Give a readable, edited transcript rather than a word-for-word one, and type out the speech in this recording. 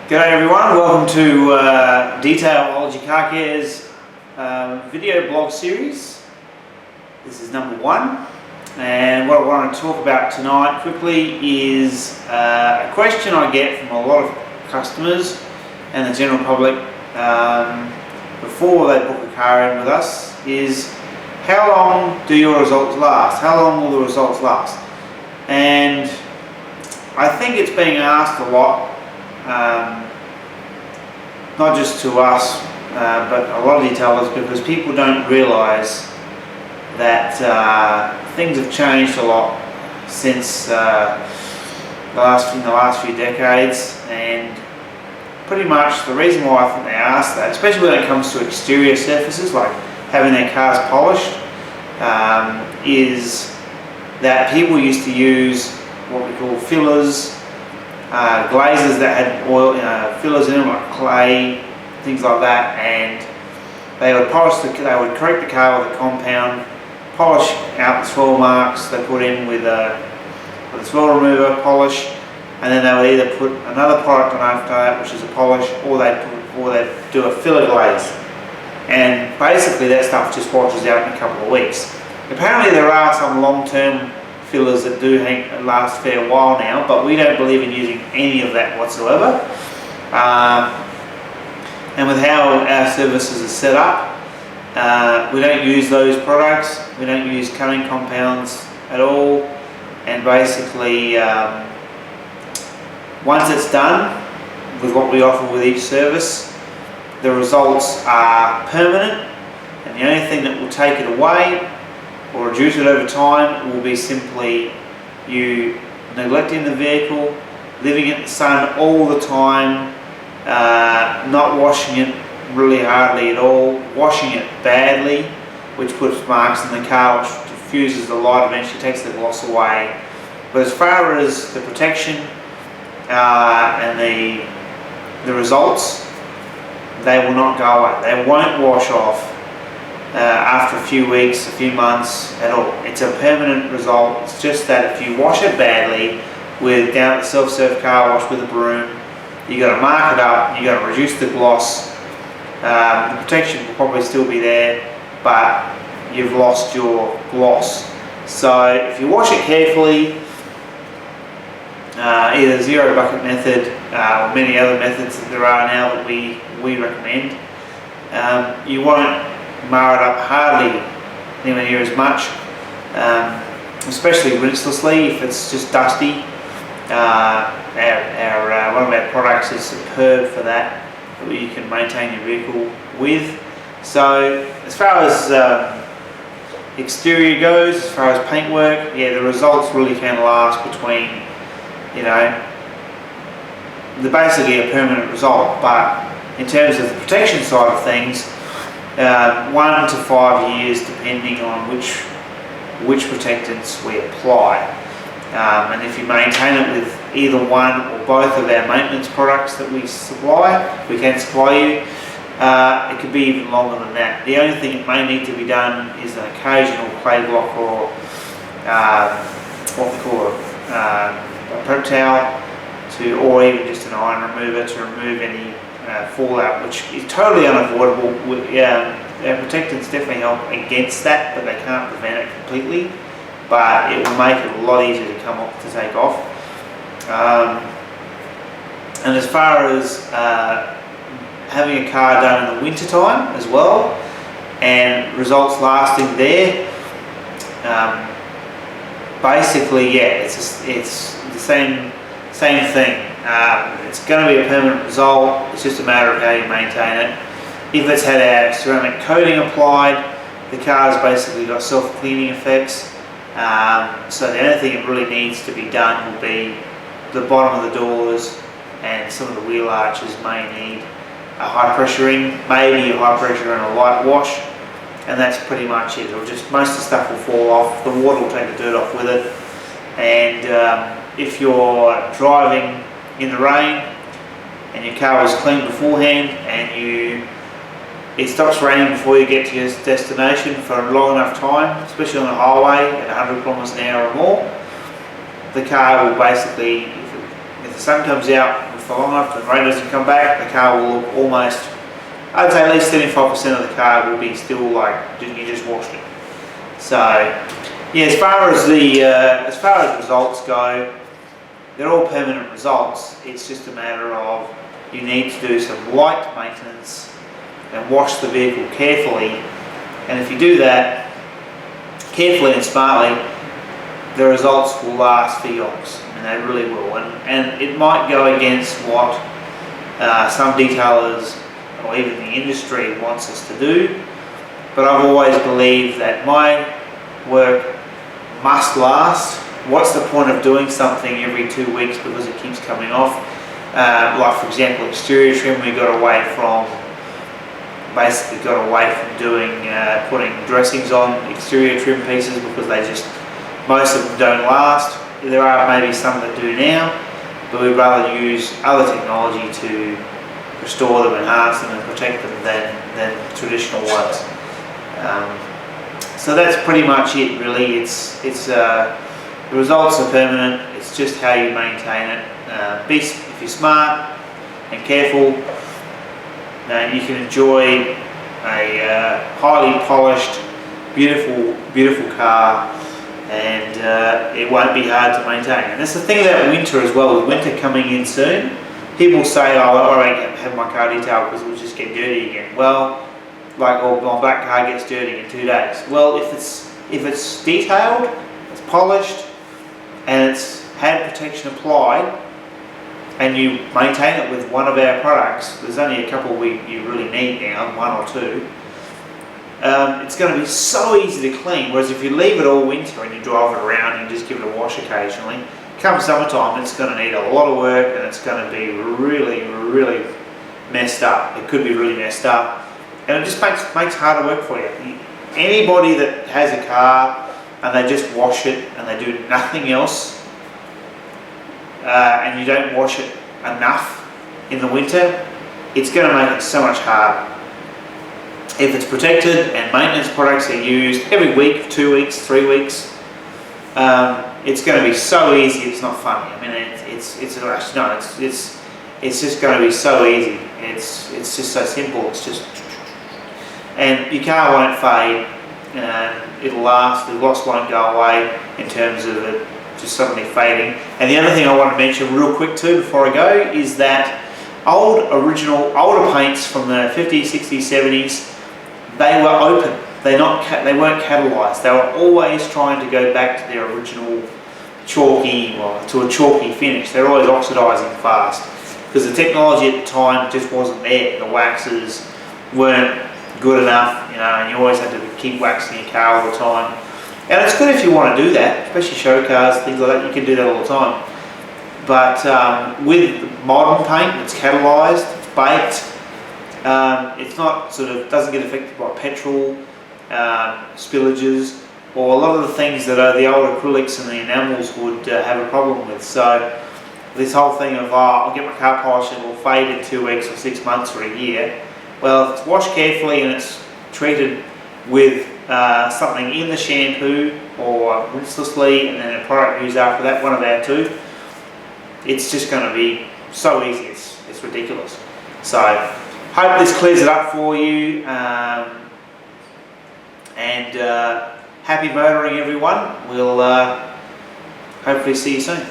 G'day everyone, welcome to Detailology Car Care's video blog series. This is number 1, and what I want to talk about tonight quickly is a question I get from a lot of customers and the general public before they book a car in with us is, how long do your results last? How long will the results last? And I think it's being asked a lot, not just to us, but a lot of detailers, because people don't realise that things have changed a lot since in the last few decades, and pretty much the reason why I think they ask that, especially when it comes to exterior surfaces like having their cars polished, is that people used to use what we call fillers, glazes that had oil, fillers in them like clay, things like that, and they would polish they would correct the car with a compound, polish out the swirl marks they put in with a swirl remover, polish, and then they would either put another product on after that, which is a polish, or they'd do a filler glaze, and basically that stuff just washes out in a couple of weeks. Apparently there are some long-term fillers that do last a fair while now, but we don't believe in using any of that whatsoever. And with how our services are set up, we don't use those products, we don't use cutting compounds at all, and basically once it's done with what we offer with each service, the results are permanent, and the only thing that will take it away or reduce it over time will be simply you neglecting the vehicle, living in the sun all the time, not washing it really hardly at all, washing it badly, which puts marks in the car, which diffuses the light, eventually takes the gloss away. But as far as the protection and the results, they will not go away. They won't wash off after a few weeks, a few months at all. It's a permanent result. It's just that if you wash it badly down at the self-serve car wash with a broom, you got to mark it up, you got to reduce the gloss. The protection will probably still be there, but you've lost your gloss. So if you wash it carefully, either zero bucket method or many other methods that there are now that we recommend, you won't mar it up hardly anywhere near as much, especially rinselessly if it's just dusty. One of our products is superb for that you can maintain your vehicle with. So as far as exterior goes, as far as paintwork, yeah, the results really can last between, they're basically a permanent result, but in terms of the protection side of things, 1 to 5 years depending on which protectants we apply. And if you maintain it with either one or both of our maintenance products that we can supply you, it could be even longer than that. The only thing that may need to be done is an occasional clay block or what we call a prep towel, or even just an iron remover to remove any fallout, which is totally unavoidable. Our protectants definitely help against that, but they can't prevent it completely. But it will make it a lot easier to take off. And as far as having a car done in the winter time as well, and results lasting there, basically, yeah, it's the same thing. It's going to be a permanent result. It's just a matter of how you maintain it. If it's had our ceramic coating applied, the car's basically got self-cleaning effects. So the only thing that really needs to be done will be the bottom of the doors, and some of the wheel arches may need a high pressuring, maybe a high pressure and a light wash, and that's pretty much it. It'll just, most of the stuff will fall off, the water will take the dirt off with it, and if you're driving in the rain and your car was cleaned beforehand and it stops raining before you get to your destination for a long enough time, especially on the highway at 100 kilometers an hour or more, the car will basically, if the sun comes out for long enough, the rain doesn't come back, the car will look almost, I'd say at least 75% of the car will be still like you just washed it. So yeah, as far as results go, they're all permanent results. It's just a matter of you need to do some light maintenance and wash the vehicle carefully. And if you do that carefully and smartly, the results will last for yonks, and they really will. And it might go against what some detailers or even the industry wants us to do, but I've always believed that my work must last. What's the point of doing something every 2 weeks because it keeps coming off? Like for example, exterior trim, we got away from doing putting dressings on exterior trim pieces because most of them don't last. There are maybe some that do now, but we'd rather use other technology to restore them, enhance them and protect them than traditional ones. So that's pretty much it really. The results are permanent, it's just how you maintain it. If you're smart and careful, you can enjoy a highly polished, beautiful car, and it won't be hard to maintain. And that's the thing about winter as well. With winter coming in soon, people say, "Oh, I won't have my car detailed because it will just get dirty again." Well, my black car gets dirty in 2 days. Well, if it's detailed, it's polished, and it's had protection applied, and you maintain it with one of our products, there's only a couple you really need now, 1 or 2, it's going to be so easy to clean. Whereas if you leave it all winter and you drive it around and you just give it a wash occasionally, come summertime it's going to need a lot of work and it's going to be really messed up. It could be really messed up, and it just makes harder work for you. Anybody that has a car and they just wash it and they do nothing else, and you don't wash it enough in the winter, it's going to make it so much harder. If it's protected and maintenance products are used every week, 2 weeks, 3 weeks, it's going to be so easy. It's not funny. I mean, it's just going to be so easy. It's just so simple. And your car won't fade. It'll last. The loss won't go away in terms of it just suddenly fading. And the other thing I want to mention real quick too before I go is that older paints from the 50s, 60s, 70s, they were open. They weren't catalyzed. They were always trying to go back to their original to a chalky finish. They're always oxidizing fast because the technology at the time just wasn't there. The waxes weren't good enough, and you always had to keep waxing your car all the time. And it's good if you want to do that, especially show cars, things like that. You can do that all the time. But with modern paint, it's catalyzed, it's baked. It's not doesn't get affected by petrol spillages or a lot of the things that the old acrylics and the enamels would have a problem with. So this whole thing of I'll get my car polished and it will fade in 2 weeks or 6 months or a year. Well, if it's washed carefully and it's treated with something in the shampoo or rinselessly and then a product used after that, one of our 2, it's just going to be so easy, it's ridiculous. So hope this clears it up for you, and happy motoring everyone. We'll hopefully see you soon.